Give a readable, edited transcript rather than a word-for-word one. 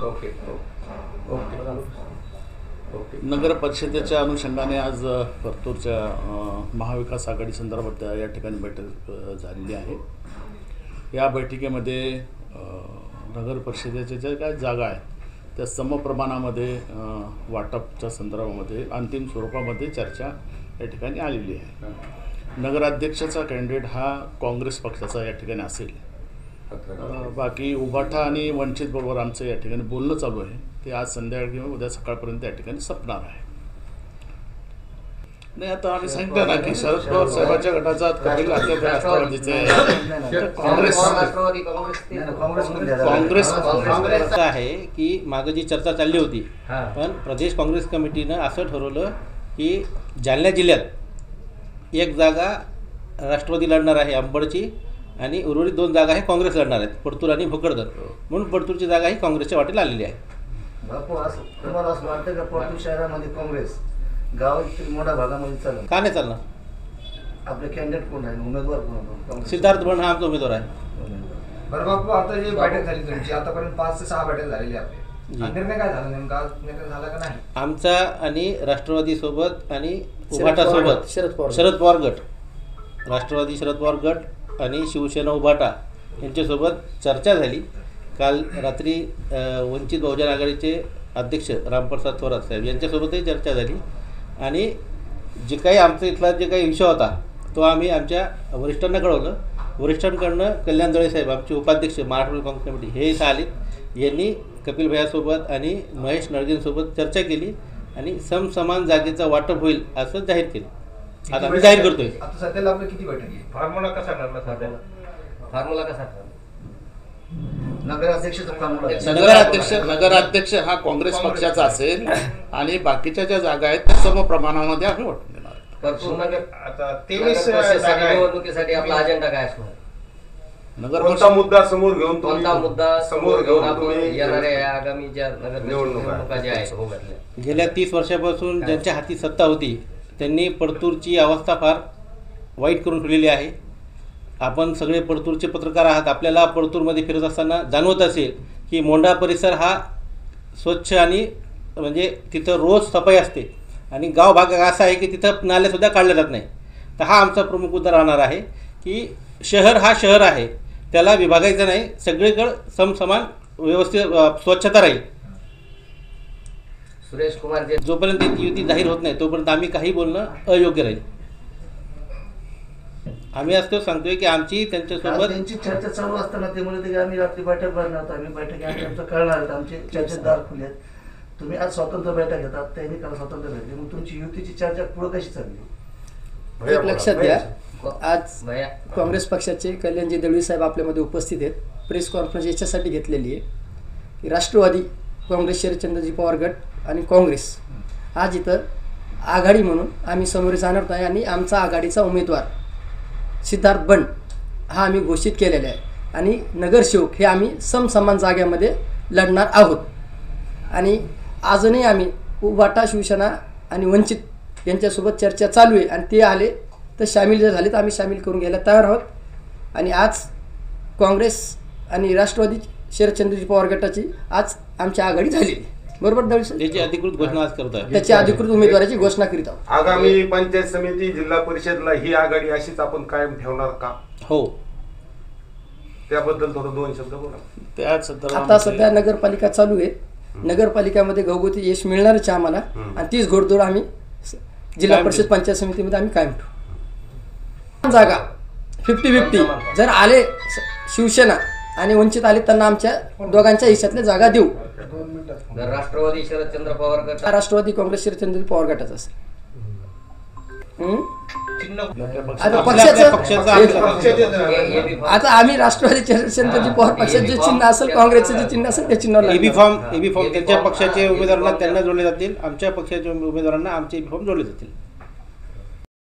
Okay okay okay. नगर परिषदेच्या अनुषंगाने आज परतूरच्या महाविकास आघाडी संदर्भात या ठिकाणी बैठक झालेली आहे. या बैठकीमध्ये नगर परिषदेच्या ज्या काय जागा आहेत त्या समप्रमाणामध्ये वाटपच्या संदर्भामध्ये अंतिम स्वरूपामध्ये चर्चा या ठिकाणी आलेली आहे. नगराध्यक्षाचा कॅन्डिडेट हा काँग्रेस पक्षाचा या ठिकाणी असेल. बाकी उभाटा आणि वंचित बरोबर आमचं या ठिकाणी बोलणं चालू आहे. ते आज संध्याकाळी किंवा उद्या सकाळपर्यंत या ठिकाणी संपणार आहे. नाही, आता आम्ही सांगितलं ना की शरद पवार साहेबांच्या गटाचा कपिल आत्या राष्ट्रवादीचे काँग्रेस आहे की मागे जी चर्चा चालली होती, पण प्रदेश काँग्रेस कमिटीनं असं ठरवलं की जालना जिल्ह्यात एक जागा राष्ट्रवादी लढणार आहे अंबडची आणि उर्वरित 2 जागा आहे काँग्रेस लढणार आहेत, परतूर आणि भोकरदन. म्हणून परतूरची जागा ही काँग्रेसच्या वाटेला आलेली आहे. बापू, तुम्हाला असं वाटतं का परतूर शहरामध्ये काँग्रेस गावातील मोठ्या भागामध्ये चालणार का नाही चालणार? आपले कॅन्डिडेट कोण आहे, उमेदवार कोण? सिद्धार्थ बन हा आमचा उमेदवार आहे. बरं बापू, आता जी बैठक झाली तुमची, आतापर्यंत 5 ते 6 बैठक झालेली आपली, निर्णय काय झाला नेमका? निर्णय झाला का नाही? आमचा आणि राष्ट्रवादी सोबत आणि उभाटा सोबत शरद पवार गट, राष्ट्रवादी शरद पवार गट आणि शिवसेना उभाटा यांच्यासोबत चर्चा झाली. काल रात्री वंचित बहुजन आघाडीचे अध्यक्ष रामप्रसाद थोरात साहेब यांच्यासोबतही चर्चा झाली आणि जे काही आमचा इथला जे काही विषय होता तो आम्ही आमच्या वरिष्ठांना कळवलं. वरिष्ठांकडनं कल्याण दळे साहेब आमचे उपाध्यक्ष महाराष्ट्र काँग्रेस कमिटी हे इथं आले. यांनी कपिल भैयासोबत आणि महेश नळगेंसोबत चर्चा केली आणि समसमान जागेचं वाटप होईल असं जाहीर केलं. आता आम्ही जाहीर करतोय. आता सध्याला आपलं किती बैठक आहे? फॉर्म्युला कसा ठरला सध्याला? फॉर्म्युला कसा ठरला? नगराध्यक्षाचा फॉर्म्युला. नगराध्यक्ष हा काँग्रेस पक्षाचा असेल आणि बाकीच्या ज्या जागा आहेत त्या समप्रमाणामध्ये आम्ही वाटून देणार. परतूर नगर आता 23 जागा आहे. निवडणुकीसाठी आपला अजेंडा काय असणार? कोणता मुद्दा समोर घेऊन कोणता मुद्दा समोर घेऊन आपण तुम्ही येणाऱ्या आगामी ज्या नगर निवडणुका ज्या आहेत भोगातल्या गेल्या 30 वर्षापासून ज्यांच्या हाती सत्ता होती त्यांनी परतूरची अवस्था फार वाईट करून ठेवलेली आहे. आपण सगळे परतूरचे पत्रकार आहात. आपल्याला परतूरमध्ये फिरत असताना जाणवत असेल की मोंढा परिसर हा स्वच्छ आणि म्हणजे तिथं रोज सफाई असते आणि गाव भाग असा आहे की तिथं नाल्यासुद्धा काढल्या जात नाही. तर हा आमचा प्रमुख मुद्दा राहणार आहे की शहर हा शहर आहे, त्याला विभागायचं नाही, सगळीकडे समसमान व्यवस्थित स्वच्छता राहील. सुरेश कुमार जोपर्यंत ती युती जाहीर होत नाही तोपर्यंत आम्ही काही बोलणं अयोग्य राहील. आम्ही असं सांगतोय की आमची त्यांच्यासोबत त्यांची चर्चा चालू असताना ते म्हणते की आम्ही रात्री बैठक भरणार आहोत, आम्ही बैठक आमचं कळणार आहेत, आमचे चर्चेदार खुले आहेत. तुम्ही आज स्वतंत्र बैठक घेतात, त्यांनी काल स्वतंत्र भेटली, मग तुमची युतीची चर्चा पुढे कशी चालली? एक लक्षात घ्या, आज काँग्रेस पक्षाचे कल्याणजी दळवी साहेब आपल्यामध्ये उपस्थित आहेत. प्रेस कॉन्फरन्स याच्यासाठी घेतलेली आहे की राष्ट्रवादी काँग्रेस शरदचंद्रजी पवार गट आणि काँग्रेस आज इथं आघाडी म्हणून आम्ही समोर जाणार आहे आणि आमचा आघाडीचा उमेदवार सिद्धार्थ बन हा आम्ही घोषित केलेला आहे आणि नगरसेवक हे आम्ही समसमान जाग्यामध्ये लढणार आहोत. आणि अजूनही आम्ही उभाटा शिवसेना आणि वंचित यांच्यासोबत चर्चा चालू आहे आणि ते आले तर सामील जर झाले तर आम्ही सामील करून घ्यायला तयार आहोत. आणि आज काँग्रेस आणि राष्ट्रवादी शरदचंद्रजी पवार गटाची आज आमची आघाडी झालेली. बरोबर दळवी? त्याची अधिकृत घोषणा आज करत आहे. त्याची अधिकृत उमेदवाराची घोषणा करीत आहोत. आगामी पंचायत समिती जिल्हा परिषदला ही आघाडी अशीच आपण कायम ठेवणार का? हो, त्याबद्दल थोडं 2 शब्द बोला. आता सध्या नगरपालिका चालू आहे. नगरपालिकामध्ये घरगुती यश मिळणारच आहे आम्हाला आणि तीच घोडदौड आम्ही जिल्हा परिषद पंचायत समितीमध्ये आम्ही कायम ठेवू. जागा 50-50 जर आले शिवसेना आणि वंचित आले त्यांना आमच्या दोघांच्या हिश्श्यातल्या जागा देऊ. राष्ट्रवादी शरदचंद्र पवार गट, राष्ट्रवादी काँग्रेस शरदचंद्र पवार गटाचा असेल. आता आम्ही राष्ट्रवादी शरदचंद्रजी पवार पक्षाचे जे चिन्ह असेल, काँग्रेसचे जे चिन्ह असेल त्या चिन्हावर एबी फॉर्म त्यांच्या पक्षाचे उमेदवारांना त्यांना जोडले जातील, आमच्या पक्षाच्या उमेदवारांना आमचे एबी फॉर्म जोडले जातील.